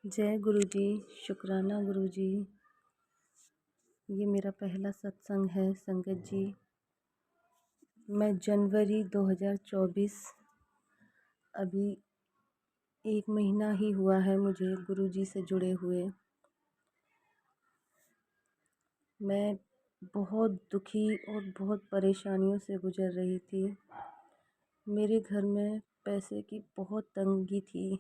जय गुरु जी। शुक्राना गुरु जी। ये मेरा पहला सत्संग है संगत जी। मैं जनवरी 2024 अभी 1 महीना ही हुआ है मुझे गुरु जी से जुड़े हुए। मैं बहुत दुखी और बहुत परेशानियों से गुजर रही थी। मेरे घर में पैसे की बहुत तंगी थी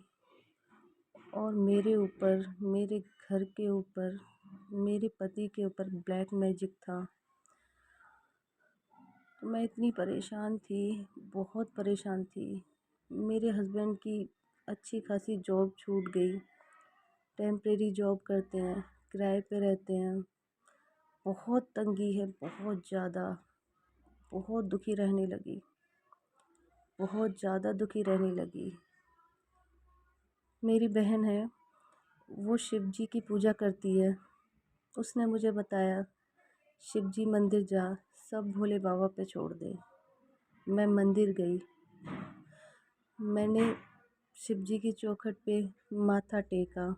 और मेरे ऊपर, मेरे घर के ऊपर, मेरे पति के ऊपर ब्लैक मैजिक था। तो मैं इतनी परेशान थी, बहुत परेशान थी। मेरे हस्बैंड की अच्छी खासी जॉब छूट गई। टेम्परेरी जॉब करते हैं, किराए पे रहते हैं। बहुत तंगी है, बहुत ज़्यादा। बहुत दुखी रहने लगी, बहुत ज़्यादा दुखी रहने लगी। मेरी बहन है, वो शिव जी की पूजा करती है। उसने मुझे बताया, शिव जी मंदिर जा, सब भोले बाबा पे छोड़ दे। मैं मंदिर गई। मैंने शिव जी की चौखट पे माथा टेका।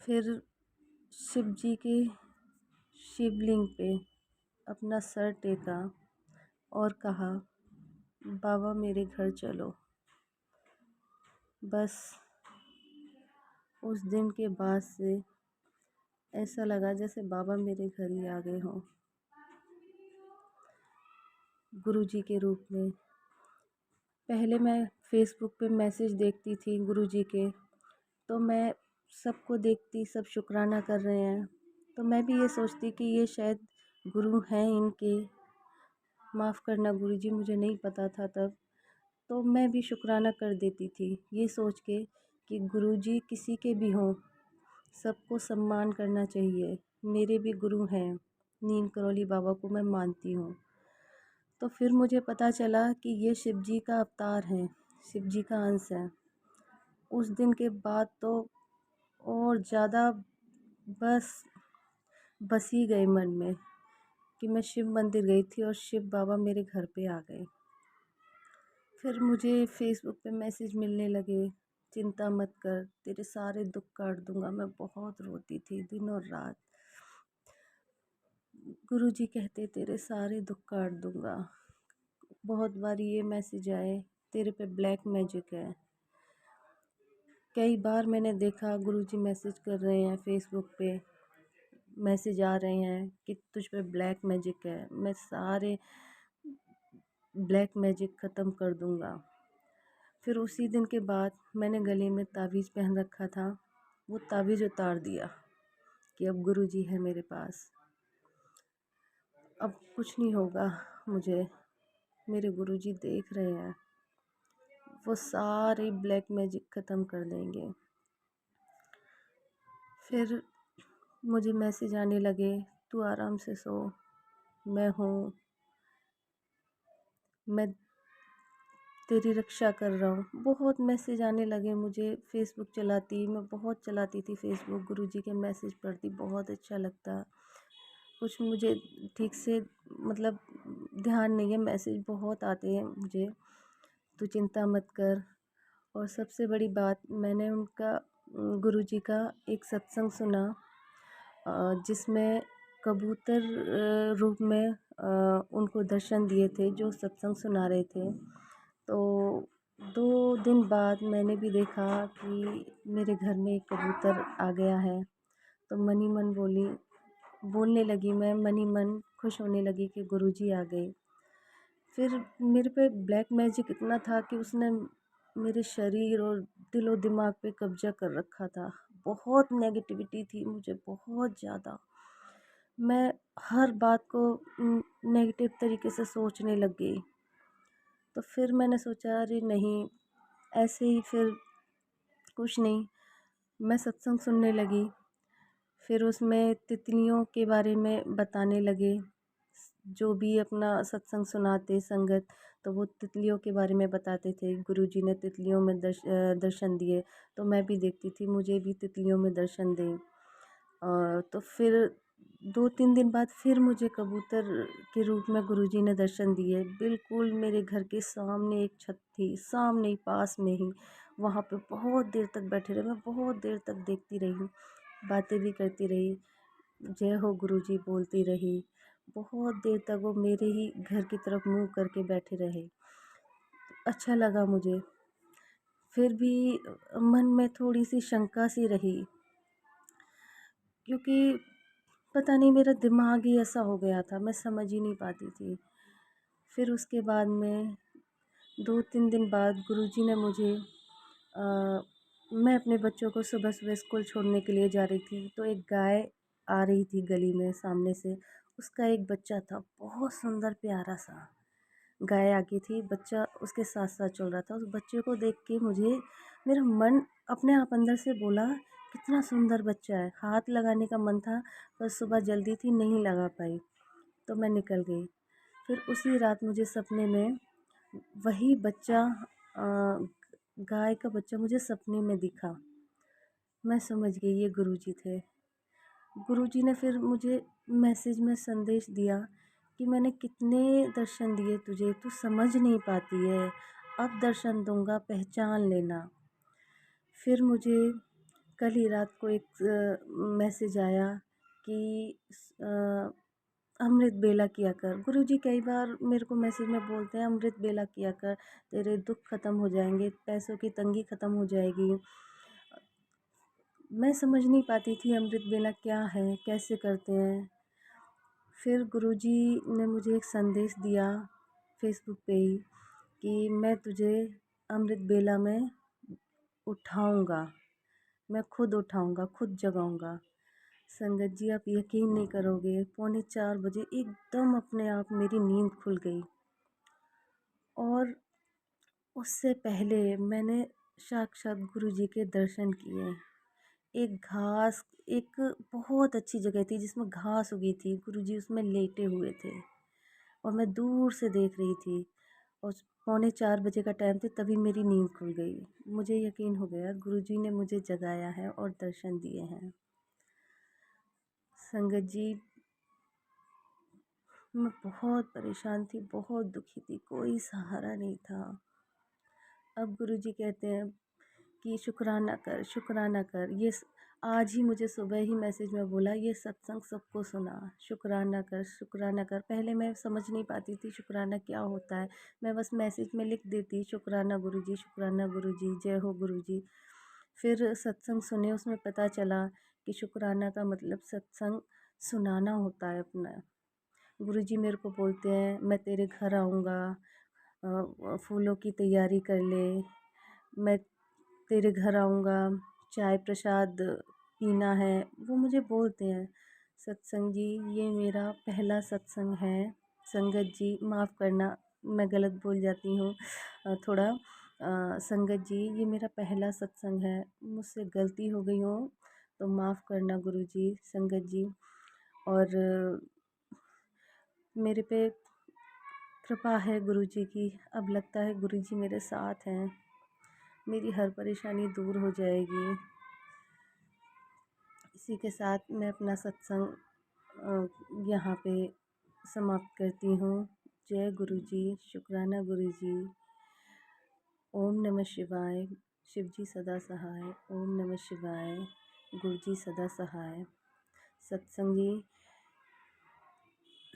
फिर शिव जी के शिवलिंग पे अपना सर टेका और कहा, बाबा मेरे घर चलो। बस उस दिन के बाद से ऐसा लगा जैसे बाबा मेरे घर ही आ गए हों, गुरु जी के रूप में। पहले मैं फेसबुक पे मैसेज देखती थी गुरु जी के, तो मैं सबको देखती, सब शुक्राना कर रहे हैं, तो मैं भी ये सोचती कि ये शायद गुरु हैं इनके। माफ़ करना गुरु जी, मुझे नहीं पता था तब। तो मैं भी शुक्राना कर देती थी, ये सोच के कि गुरु जी किसी के भी हों, सबको सम्मान करना चाहिए। मेरे भी गुरु हैं, नीम करौली बाबा को मैं मानती हूँ। तो फिर मुझे पता चला कि ये शिव जी का अवतार है, शिव जी का अंश है। उस दिन के बाद तो और ज़्यादा बस बस ही गए मन में कि मैं शिव मंदिर गई थी और शिव बाबा मेरे घर पे आ गए। फिर मुझे फेसबुक पे मैसेज मिलने लगे, चिंता मत कर, तेरे सारे दुख काट दूंगा। मैं बहुत रोती थी दिन और रात। गुरु जी कहते तेरे सारे दुख काट दूंगा। बहुत बार ये मैसेज आए, तेरे पे ब्लैक मैजिक है। कई बार मैंने देखा गुरुजी मैसेज कर रहे हैं, फेसबुक पे मैसेज आ रहे हैं कि तुझ पे ब्लैक मैजिक है, मैं सारे ब्लैक मैजिक ख़त्म कर दूंगा। फिर उसी दिन के बाद मैंने गले में ताबीज़ पहन रखा था, वो ताबीज़ उतार दिया कि अब गुरुजी है मेरे पास, अब कुछ नहीं होगा मुझे। मेरे गुरुजी देख रहे हैं, वो सारे ब्लैक मैजिक ख़त्म कर देंगे। फिर मुझे मैसेज आने लगे, तू आराम से सो, मैं हूँ, मैं तेरी रक्षा कर रहा हूँ। बहुत मैसेज आने लगे मुझे। फ़ेसबुक चलाती, मैं बहुत चलाती थी फ़ेसबुक, गुरुजी के मैसेज पढ़ती, बहुत अच्छा लगता। कुछ मुझे ठीक से मतलब ध्यान नहीं है, मैसेज बहुत आते हैं मुझे, तू चिंता मत कर। और सबसे बड़ी बात, मैंने उनका गुरुजी का एक सत्संग सुना, जिसमें कबूतर रूप में उनको दर्शन दिए थे, जो सत्संग सुना रहे थे। तो 2 दिन बाद मैंने भी देखा कि मेरे घर में एक कबूतर आ गया है। तो मन ही मन बोलने लगी, मैं मन ही मन खुश होने लगी कि गुरुजी आ गए। फिर मेरे पे ब्लैक मैजिक इतना था कि उसने मेरे शरीर और दिल और दिमाग पे कब्जा कर रखा था। बहुत नेगेटिविटी थी मुझे, बहुत ज़्यादा। मैं हर बात को नेगेटिव तरीके से सोचने लग गई। तो फिर मैंने सोचा, अरे नहीं, ऐसे ही फिर कुछ नहीं, मैं सत्संग सुनने लगी। फिर उसमें तितलियों के बारे में बताने लगे, जो भी अपना सत्संग सुनाते संगत, तो वो तितलियों के बारे में बताते थे। गुरुजी ने तितलियों में दर्शन दिए, तो मैं भी देखती थी मुझे भी तितलियों में दर्शन दें। तो फिर 2-3 दिन बाद फिर मुझे कबूतर के रूप में गुरुजी ने दर्शन दिए। बिल्कुल मेरे घर के सामने एक छत थी, सामने ही पास में ही। वहाँ पे बहुत देर तक बैठे रहे, मैं बहुत देर तक देखती रही, बातें भी करती रही, जय हो गुरुजी बोलती रही। बहुत देर तक वो मेरे ही घर की तरफ मुँह करके बैठे रहे। अच्छा लगा मुझे। फिर भी मन में थोड़ी-सी शंका सी रही, क्योंकि पता नहीं मेरा दिमाग ही ऐसा हो गया था, मैं समझ ही नहीं पाती थी। फिर उसके बाद में 2-3 दिन बाद गुरुजी ने मुझे मैं अपने बच्चों को सुबह-सुबह स्कूल छोड़ने के लिए जा रही थी, तो एक गाय आ रही थी गली में सामने से। उसका एक बच्चा था, बहुत सुंदर प्यारा-सा। गाय आगी थी, बच्चा उसके साथ-साथ चल रहा था। उस बच्चे को देख के मुझे मेरा मन अपने आप अंदर से बोला, कितना सुंदर बच्चा है। हाथ लगाने का मन था, पर सुबह जल्दी थी, नहीं लगा पाई, तो मैं निकल गई। फिर उसी रात मुझे सपने में वही बच्चा, अ, गाय का बच्चा मुझे सपने में दिखा। मैं समझ गई ये गुरुजी थे। गुरुजी ने फिर मुझे मैसेज में संदेश दिया कि मैंने कितने दर्शन दिए तुझे, तू समझ नहीं पाती है, अब दर्शन दूंगा, पहचान लेना। फिर मुझे कल ही रात को एक मैसेज आया कि अ, अमृत बेला किया कर। गुरुजी कई बार मेरे को मैसेज में बोलते हैं, अमृत बेला किया कर, तेरे दुख ख़त्म हो जाएंगे, पैसों की तंगी ख़त्म हो जाएगी। मैं समझ नहीं पाती थी अमृत बेला क्या है, कैसे करते हैं। फिर गुरुजी ने मुझे एक संदेश दिया फेसबुक पे ही कि मैं तुझे अमृत बेला में उठाऊंगा, मैं खुद उठाऊंगा, खुद जगाऊंगा। संगत जी, आप यकीन नहीं करोगे, 3:45 बजे एकदम अपने आप मेरी नींद खुल गई। और उससे पहले मैंने साक्षात गुरुजी के दर्शन किए। एक बहुत अच्छी जगह थी जिसमें घास उगी थी, गुरुजी उसमें लेटे हुए थे और मैं दूर से देख रही थी। और 3:45 बजे का टाइम था, तभी मेरी नींद खुल गई। मुझे यकीन हो गया गुरुजी ने मुझे जगाया है और दर्शन दिए हैं। संगत जी, मैं बहुत परेशान थी, बहुत दुखी थी, कोई सहारा नहीं था। अब गुरुजी कहते हैं कि शुक्राना कर, शुक्राना कर। आज ही मुझे सुबह ही मैसेज में बोला, ये सत्संग सबको सुना, शुक्राना कर, शुक्राना कर। पहले मैं समझ नहीं पाती थी शुक्राना क्या होता है, मैं बस मैसेज में लिख देती, शुक्राना गुरुजी, शुक्राना गुरुजी, जय हो गुरुजी। फिर सत्संग सुने, उसमें पता चला कि शुक्राना का मतलब सत्संग सुनाना होता है अपना। गुरुजी मेरे को बोलते हैं, मैं तेरे घर आऊँगा, फूलों की तैयारी कर ले, मैं तेरे घर आऊँगा, चाय प्रसाद पीना है, वो मुझे बोलते हैं। सत्संग जी, ये मेरा पहला सत्संग है। संगत जी माफ़ करना, मैं गलत बोल जाती हूँ थोड़ा। संगत जी, ये मेरा पहला सत्संग है, मुझसे गलती हो गई हो तो माफ़ करना गुरुजी, संगत जी। और मेरे पे कृपा है गुरुजी की, अब लगता है गुरुजी मेरे साथ हैं, मेरी हर परेशानी दूर हो जाएगी। इसी के साथ मैं अपना सत्संग यहाँ पे समाप्त करती हूँ। जय गुरुजी, शुक्राना गुरुजी। ओम नमः शिवाय। शिवजी सदा सहाय। ओम नमः शिवाय। गुरुजी सदा सहाय। सत्संग जी,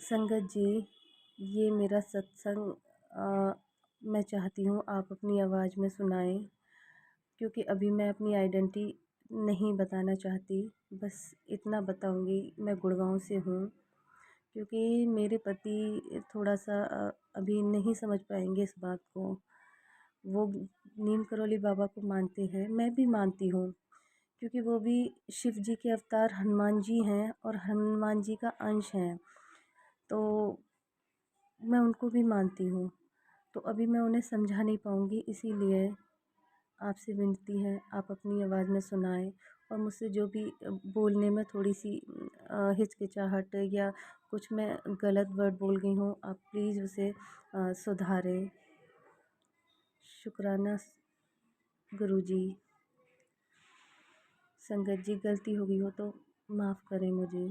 संगत जी, ये मेरा सत्संग मैं चाहती हूँ आप अपनी आवाज़ में सुनाएं, क्योंकि अभी मैं अपनी आइडेंटिटी नहीं बताना चाहती। बस इतना बताऊंगी, मैं गुड़गांव से हूँ। क्योंकि मेरे पति थोड़ा सा अभी नहीं समझ पाएंगे इस बात को। वो नीम करौली बाबा को मानते हैं, मैं भी मानती हूँ, क्योंकि वो भी शिव जी के अवतार हनुमान जी हैं और हनुमान जी का अंश हैं। तो मैं उनको भी मानती हूँ, तो अभी मैं उन्हें समझा नहीं पाऊँगी, इसीलिए आपसे विनती है आप अपनी आवाज़ में सुनाएं। और मुझसे जो भी बोलने में थोड़ी सी हिचकिचाहट या कुछ मैं गलत वर्ड बोल गई हूँ, आप प्लीज़ उसे सुधारें। शुक्राना गुरुजी। संगत जी, गलती हो गई हो तो माफ़ करें मुझे।